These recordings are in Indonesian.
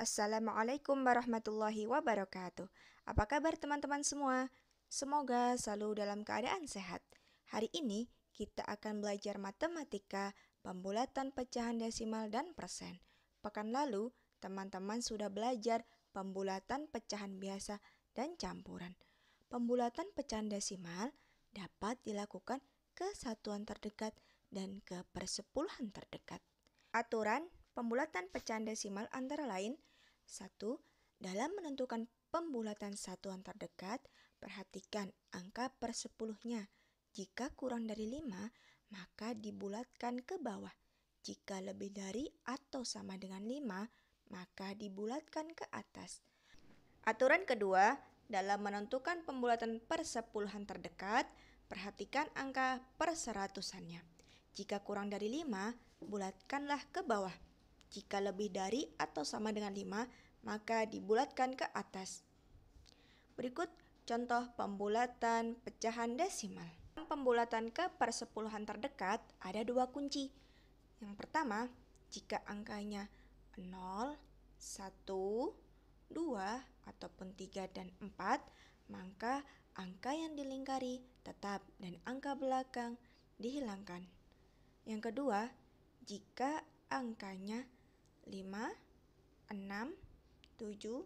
Assalamualaikum warahmatullahi wabarakatuh. Apa kabar teman-teman semua? Semoga selalu dalam keadaan sehat. Hari ini kita akan belajar matematika, pembulatan pecahan desimal dan persen. Pekan lalu, teman-teman sudah belajar pembulatan pecahan biasa dan campuran. Pembulatan pecahan desimal dapat dilakukan ke satuan terdekat dan ke persepuluhan terdekat. Aturan pembulatan pecahan desimal antara lain: 1. Dalam menentukan pembulatan satuan terdekat, perhatikan angka persepuluhnya. Jika kurang dari 5, maka dibulatkan ke bawah. Jika lebih dari atau sama dengan 5, maka dibulatkan ke atas. Aturan kedua, dalam menentukan pembulatan persepuluhan terdekat, perhatikan angka perseratusannya. Jika kurang dari 5, bulatkanlah ke bawah. Jika lebih dari atau sama dengan 5, maka dibulatkan ke atas. Berikut contoh pembulatan pecahan desimal. Pembulatan ke persepuluhan terdekat ada dua kunci. Yang pertama, jika angkanya 0, 1, 2, ataupun 3 dan 4, maka angka yang dilingkari tetap dan angka belakang dihilangkan. Yang kedua, jika angkanya 5, 6, 7,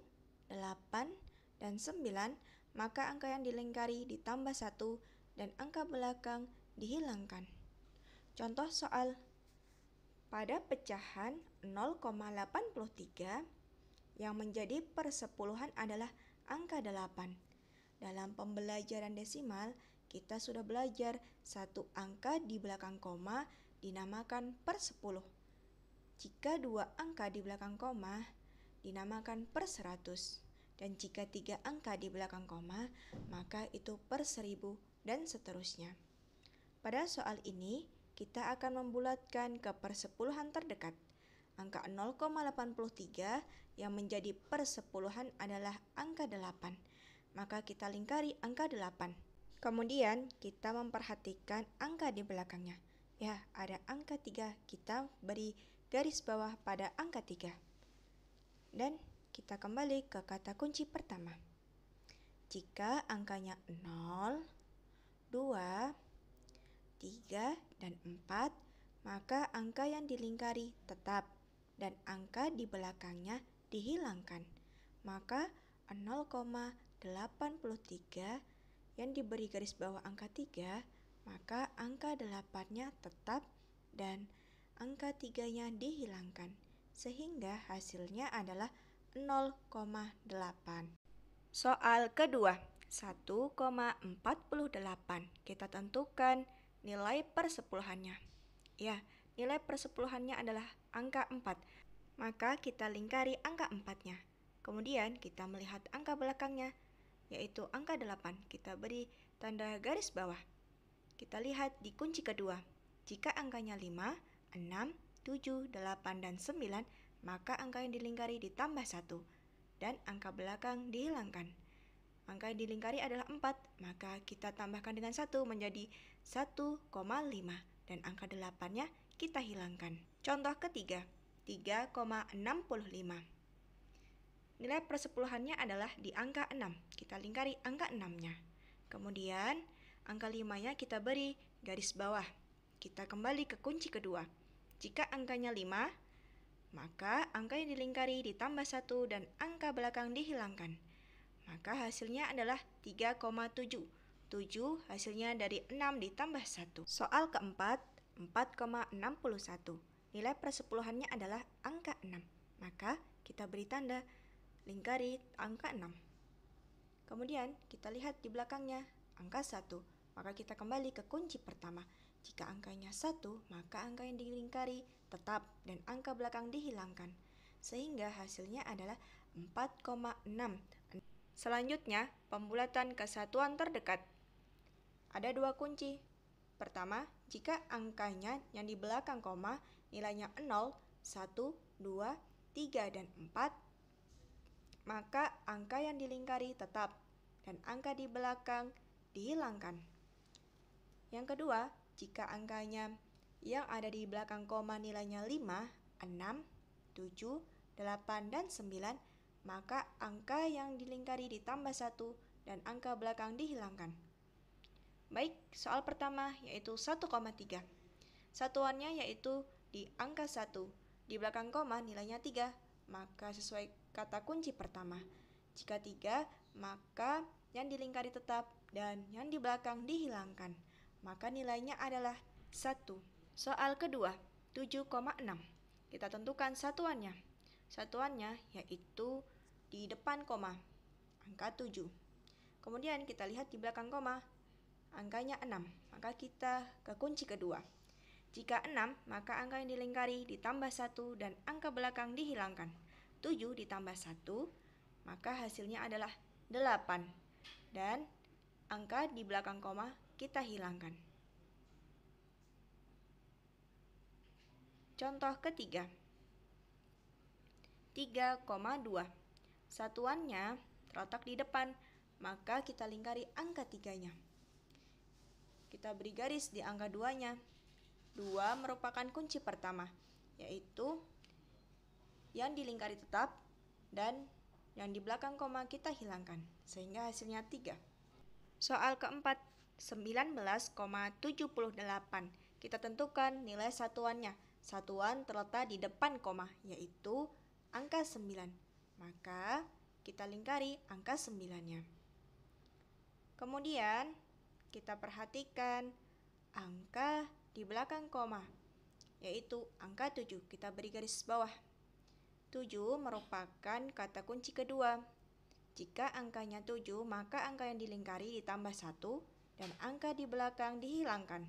8, dan 9, maka angka yang dilingkari ditambah 1 dan angka belakang dihilangkan. Contoh soal: pada pecahan 0,83 yang menjadi persepuluhan adalah angka 8. Dalam pembelajaran desimal, kita sudah belajar satu angka di belakang koma dinamakan per 10. Jika dua angka di belakang koma, dinamakan per 100. Dan jika 3 angka di belakang koma, maka itu per 1000 dan seterusnya. Pada soal ini, kita akan membulatkan ke persepuluhan terdekat. Angka 0,83 yang menjadi persepuluhan adalah angka 8. Maka kita lingkari angka 8. Kemudian kita memperhatikan angka di belakangnya. Ya, ada angka 3, kita beri garis bawah pada angka 3. Dan kita kembali ke kata kunci pertama. Jika angkanya 0, 2, 3, dan 4, maka angka yang dilingkari tetap dan angka di belakangnya dihilangkan. Maka 0,83 yang diberi garis bawah angka 3, maka angka 8-nya tetap dan angka 3-nya dihilangkan, sehingga hasilnya adalah 0,8. Soal kedua, 1,48. Kita tentukan nilai persepuluhannya. Ya, nilai persepuluhannya adalah angka 4. Maka kita lingkari angka 4-nya. Kemudian kita melihat angka belakangnya, yaitu angka 8. Kita beri tanda garis bawah. Kita lihat di kunci kedua. Jika angkanya 5, 6, 7, 8, dan 9, maka angka yang dilingkari ditambah 1 dan angka belakang dihilangkan. Angka yang dilingkari adalah 4, maka kita tambahkan dengan 1 menjadi 1,5 dan angka 8-nya kita hilangkan. Contoh ketiga, 3,65. Nilai persepuluhannya adalah di angka 6. Kita lingkari angka 6-nya. Kemudian angka 5-nya kita beri garis bawah. Kita kembali ke kunci kedua. Jika angkanya 5, maka angka yang dilingkari ditambah 1 dan angka belakang dihilangkan. Maka hasilnya adalah 3,7. 7 hasilnya dari 6 ditambah 1. Soal keempat, 4,61. Nilai persepuluhannya adalah angka 6. Maka kita beri tanda lingkari angka 6. Kemudian kita lihat di belakangnya angka 1. Maka kita kembali ke kunci pertama. Jika angkanya 1, maka angka yang dilingkari tetap dan angka belakang dihilangkan, sehingga hasilnya adalah 4,6. Selanjutnya, pembulatan ke satuan terdekat. Ada dua kunci. Pertama, jika angkanya yang di belakang koma nilainya 0, 1, 2, 3, dan 4, maka angka yang dilingkari tetap dan angka di belakang dihilangkan. Yang kedua, jika angkanya yang ada di belakang koma nilainya 5, 6, 7, 8, dan 9, maka angka yang dilingkari ditambah 1 dan angka belakang dihilangkan. Baik, soal pertama yaitu 1,3. Satuannya yaitu di angka 1, di belakang koma nilainya 3, maka sesuai kata kunci pertama. Jika 3, maka yang dilingkari tetap dan yang di belakang dihilangkan, maka nilainya adalah 1. Soal kedua, 7,6. Kita tentukan satuannya. Satuannya yaitu di depan koma, angka 7. Kemudian kita lihat di belakang koma, angkanya 6, maka kita ke kunci kedua. Jika 6, maka angka yang dilingkari ditambah 1 dan angka belakang dihilangkan. 7 ditambah 1, maka hasilnya adalah 8. Dan angka di belakang koma kita hilangkan. Contoh ketiga, 3,2. Satuannya terletak di depan, maka kita lingkari angka 3-nya. Kita beri garis di angka 2-nya. 2 merupakan kunci pertama, yaitu yang dilingkari tetap dan yang di belakang koma kita hilangkan, sehingga hasilnya 3. Soal keempat, 19,78. Kita tentukan nilai satuannya. Satuan terletak di depan koma, yaitu angka 9. Maka kita lingkari angka 9-nya. Kemudian kita perhatikan angka di belakang koma, yaitu angka 7. Kita beri garis bawah. 7 merupakan kata kunci kedua. Jika angkanya 7, maka angka yang dilingkari ditambah 1 dan angka di belakang dihilangkan,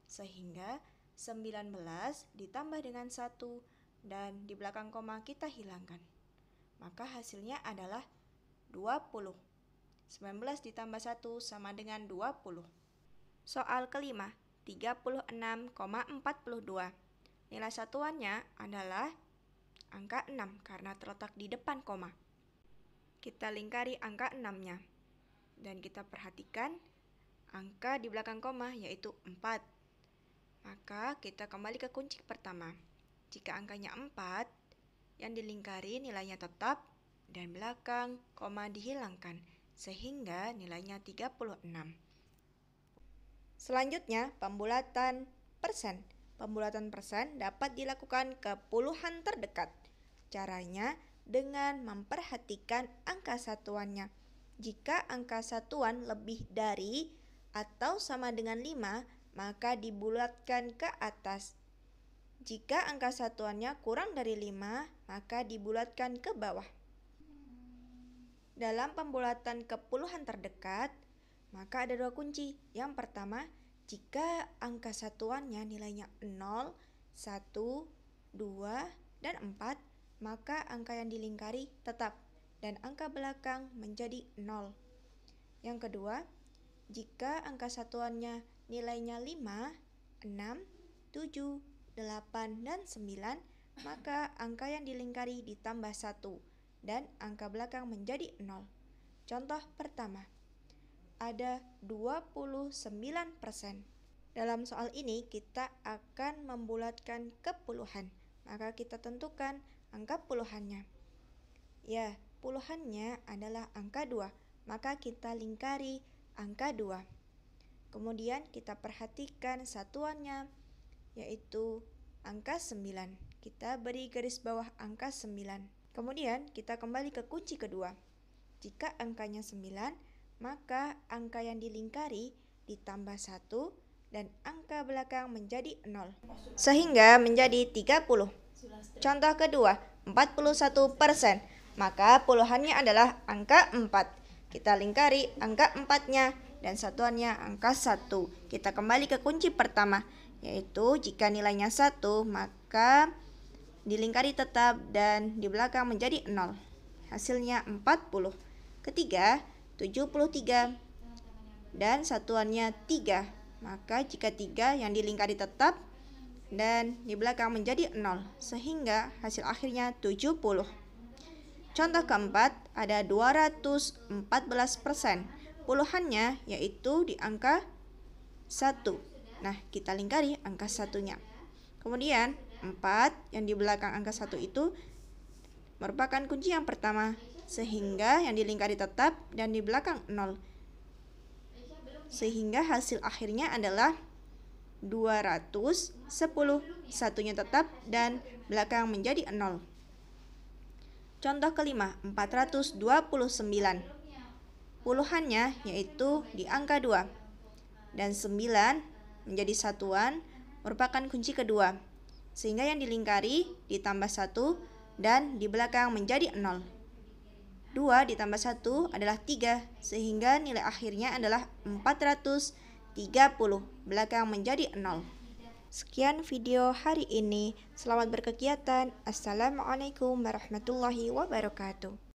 sehingga 19 ditambah dengan 1 dan di belakang koma kita hilangkan. Maka hasilnya adalah 20. 19 ditambah 1 sama dengan 20. Soal kelima, 36,42. Nilai satuannya adalah angka 6 karena terletak di depan koma. Kita lingkari angka 6-nya. Dan kita perhatikan angka di belakang koma yaitu 4. Maka kita kembali ke kunci pertama. Jika angkanya 4, yang dilingkari nilainya tetap dan belakang koma dihilangkan, sehingga nilainya 36. Selanjutnya, pembulatan persen. Pembulatan persen dapat dilakukan ke puluhan terdekat. Caranya dengan memperhatikan angka satuannya. Jika angka satuan lebih dari atau sama dengan 5, maka dibulatkan ke atas. Jika angka satuannya kurang dari 5, maka dibulatkan ke bawah. Dalam pembulatan ke puluhan terdekat, maka ada 2 kunci. Yang pertama, jika angka satuannya nilainya 0, 1, 2, dan 4, maka angka yang dilingkari tetap dan angka belakang menjadi 0. Yang kedua, jika angka satuannya nilainya 5, 6, 7, 8, dan 9, maka angka yang dilingkari ditambah 1 dan angka belakang menjadi 0. Contoh pertama, ada 29%. Dalam soal ini kita akan membulatkan ke puluhan, maka kita tentukan angka puluhannya. Ya, puluhannya adalah angka 2, maka kita lingkari angka 2. Kemudian kita perhatikan satuannya, yaitu angka 9. Kita beri garis bawah angka 9. Kemudian kita kembali ke kunci kedua. Jika angkanya 9, maka angka yang dilingkari ditambah 1 dan angka belakang menjadi 0, sehingga menjadi 30. Contoh kedua, 41%. Maka puluhannya adalah angka 4. Kita lingkari angka 4-nya dan satuannya angka 1. Kita kembali ke kunci pertama, yaitu jika nilainya 1, maka dilingkari tetap dan di belakang menjadi 0. Hasilnya 40. Ketiga, 73 dan satuannya 3. Maka jika 3 yang dilingkari tetap dan di belakang menjadi 0, sehingga hasil akhirnya 70. Contoh keempat, ada 214%. Puluhannya yaitu di angka 1. Nah, kita lingkari angka 1-nya. Kemudian 4 yang di belakang angka 1 itu merupakan kunci yang pertama, sehingga yang dilingkari tetap dan di belakang 0. Sehingga hasil akhirnya adalah 210, satunya tetap dan belakang menjadi 0. Contoh kelima, 429. Puluhannya yaitu di angka 2. Dan 9 menjadi satuan merupakan kunci kedua. Sehingga yang dilingkari ditambah 1 dan di belakang menjadi 0. 2 ditambah 1 adalah 3, sehingga nilai akhirnya adalah 430, belakang menjadi 0. Sekian video hari ini. Selamat berkegiatan. Assalamualaikum warahmatullahi wabarakatuh.